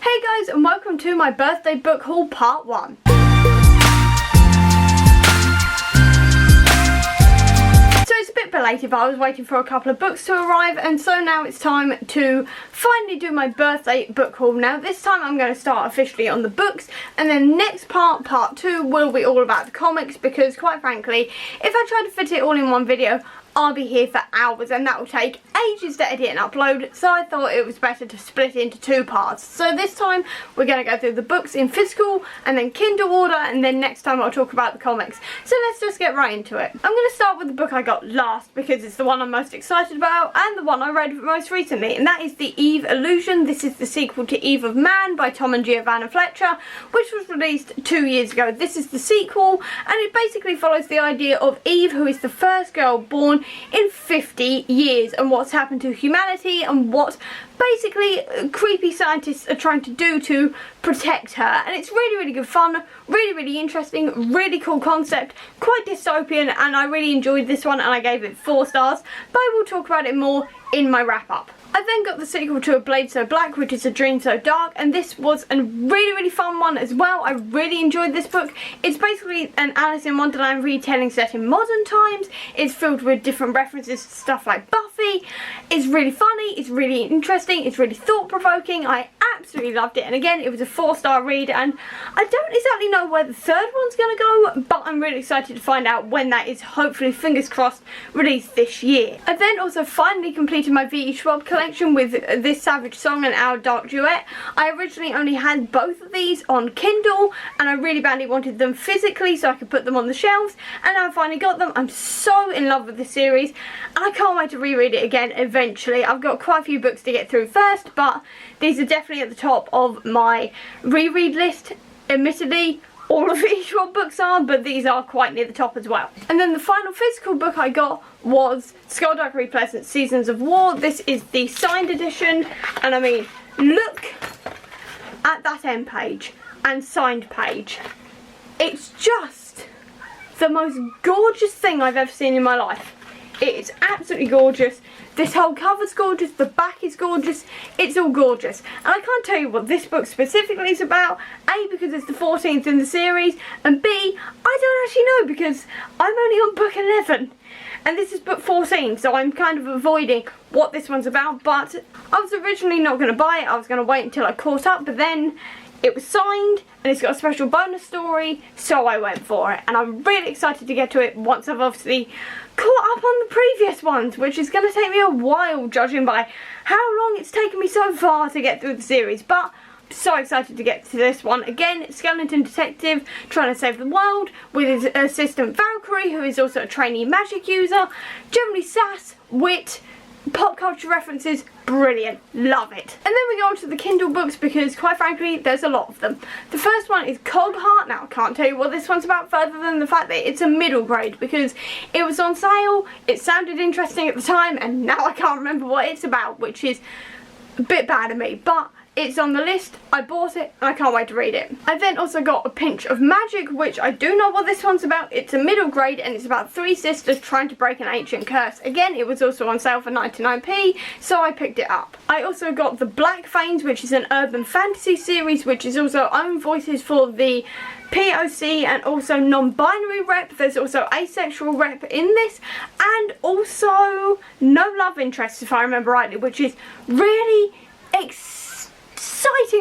Hey guys, and welcome to my birthday book haul part 1. So it's a bit belated, but I was waiting for a couple of books to arrive, and so now it's time to finally do my birthday book haul. Now this time I'm going to start officially on the books, and then next part 2, will be all about the comics, because quite frankly, if I try to fit it all in one video, I'll be here for hours and that will take ages to edit and upload, so I thought it was better to split it into 2 parts. So this time we're going to go through the books in physical and then Kindle order, and then next time I'll talk about the comics. So let's just get right into it. I'm going to start with the book I got last because it's the one I'm most excited about and the one I read most recently, and that is The Eve Illusion. This is the sequel to Eve of Man by Tom and Giovanna Fletcher, which was released 2 years ago. This is the sequel, and it basically follows the idea of Eve, who is the first girl born in 50 years, and what's happened to humanity and what basically creepy scientists are trying to do to protect her. And it's really good fun, really interesting, really cool concept, quite dystopian, and I really enjoyed this one and I gave it 4 stars, but I will talk about it more in my wrap up. I then got the sequel to A Blade So Black, which is A Dream So Dark, and this was a really fun one as well. I really enjoyed this book. It's basically an Alice in Wonderland retelling set in modern times. It's filled with different references to stuff like Buffy. It's really funny, it's really interesting, it's really thought-provoking. I absolutely loved it, and again, it was a 4-star read, and I don't exactly know where the 3rd one's going to go, but I'm really excited to find out when that is, hopefully, fingers crossed, released this year. I then also finally completed my V.E. Schwab collection with This Savage Song and Our Dark Duet. I originally only had both of these on Kindle, and I really badly wanted them physically so I could put them on the shelves, and now I finally got them. I'm so in love with this series, and I can't wait to reread it again eventually. I've got quite a few books to get through first, but these are definitely at the top of my reread list. Admittedly, all of each one books are, but these are quite near the top as well. And then the final physical book I got was Skullduggery Pleasant Seasons of War. This is the signed edition, and I mean, look at that end page and signed page. It's just the most gorgeous thing I've ever seen in my life. It is absolutely gorgeous. This whole cover's gorgeous, the back is gorgeous, it's all gorgeous. And I can't tell you what this book specifically is about, A, because it's the 14th in the series, and B, I don't actually know because I'm only on book 11. And this is book 14, so I'm kind of avoiding what this one's about, but I was originally not going to buy it. I was going to wait until I caught up, but then it was signed and it's got a special bonus story, so I went for it, and I'm really excited to get to it once I've obviously caught up on the previous ones, which is going to take me a while judging by how long it's taken me so far to get through the series, but I'm so excited to get to this one. Again, skeleton detective trying to save the world with his assistant Valkyrie, who is also a trainee magic user. Generally sass, wit, pop culture references, brilliant, love it. And then we go on to the Kindle books because quite frankly there's a lot of them. The first one is Cogheart. Now I can't tell you what this one's about further than the fact that it's a middle grade because it was on sale, it sounded interesting at the time, and now I can't remember what it's about, which is a bit bad of me, but it's on the list, I bought it, and I can't wait to read it. I then also got A Pinch of Magic, which I do know what this one's about. It's a middle grade, and it's about 3 sisters trying to break an ancient curse. Again, it was also on sale for 99p, so I picked it up. I also got The Black Veins, which is an urban fantasy series, which is also own voices for the POC and also non-binary rep. There's also asexual rep in this, and also no love interest, if I remember rightly, which is really exciting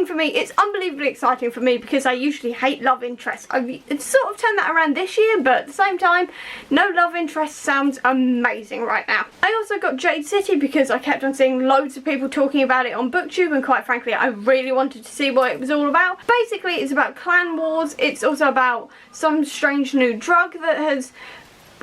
for me. It's unbelievably exciting for me because I usually hate love interests. I've sort of turned that around this year, but at the same time, no love interest sounds amazing right now. I also got Jade City because I kept on seeing loads of people talking about it on BookTube, and quite frankly I really wanted to see what it was all about. Basically it's about clan wars. It's also about some strange new drug that has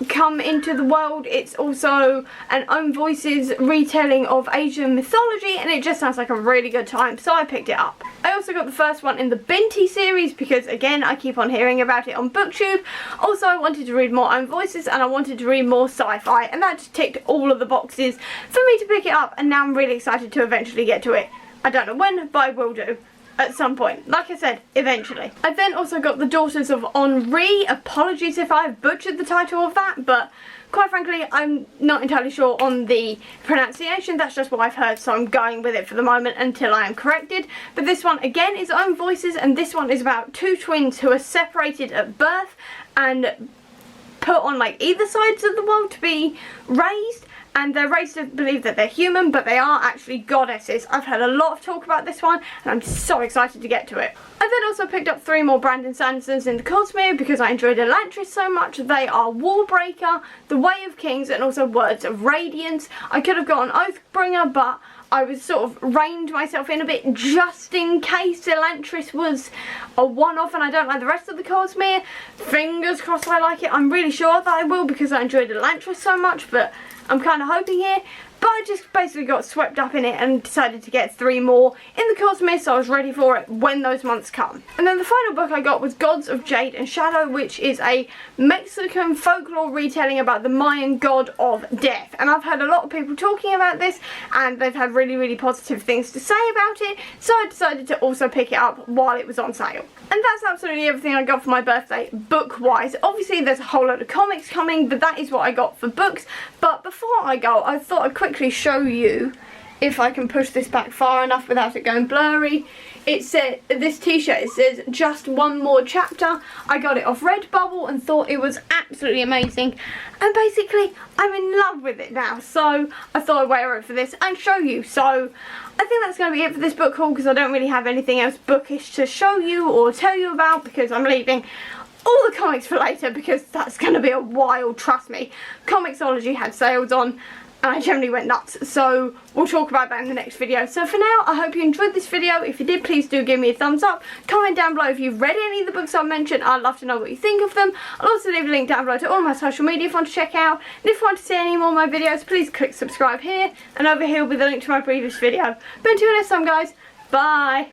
come into the world. It's also an own voices retelling of Asian mythology, and it just sounds like a really good time, so I picked it up. I also got the first one in the Binti series because again I keep on hearing about it on BookTube. Also I wanted to read more own voices and I wanted to read more sci-fi, and that just ticked all of the boxes for me to pick it up, and now I'm really excited to eventually get to it. I don't know when, but I will do. I also got The Quiet Place, which is a at some point. Like I said, eventually. I then also got The Daughters of Henri. Apologies if I've butchered the title of that, but quite frankly, I'm not entirely sure on the pronunciation. That's just what I've heard, so I'm going with it for the moment until I am corrected. But this one, again, is Own Voices, and this one is about two twins who are separated at birth and put on like either sides of the world to be raised. And they're raised to believe that they're human, but they are actually goddesses. I've heard a lot of talk about this one, and I'm so excited to get to it. I then also picked up 3 more Brandon Sandersons in the Cosmere because I enjoyed Elantris so much. They are Warbreaker, The Way of Kings, and also Words of Radiance. I could have got an Oathbringer, but I was sort of reined myself in a bit just in case Elantris was a one-off and I don't like the rest of the Cosmere. Fingers crossed I like it. I'm really sure that I will because I enjoyed Elantris so much, but I'm kind of hoping here. But I just basically got swept up in it and decided to get 3 more in the Cosmere, so I was ready for it when those months come. And then the final book I got was Gods of Jade and Shadow, which is a Mexican folklore retelling about the Mayan god of death. And I've heard a lot of people talking about this, and they've had really, really positive things to say about it, so I decided to also pick it up while it was on sale. And that's absolutely everything I got for my birthday, book-wise. Obviously, there's a whole lot of comics coming, but that is what I got for books. But before I go, I thought I'd quickly show you, if I can push this back far enough without it going blurry. It said, this t-shirt, it says just one more chapter. I got it off Redbubble and thought it was absolutely amazing, and basically I'm in love with it now, so I thought I'd wear it for this and show you. So I think that's going to be it for this book haul, because I don't really have anything else bookish to show you or tell you about, because I'm leaving all the comics for later, because that's going to be a while, trust me. Comixology had sales on, and I generally went nuts, so we'll talk about that in the next video. So for now, I hope you enjoyed this video. If you did, please do give me a thumbs up. Comment down below if you've read any of the books I've mentioned. I'd love to know what you think of them. I'll also leave a link down below to all my social media if you want to check out. And if you want to see any more of my videos, please click subscribe here, and over here will be the link to my previous video. But until next time, guys, bye!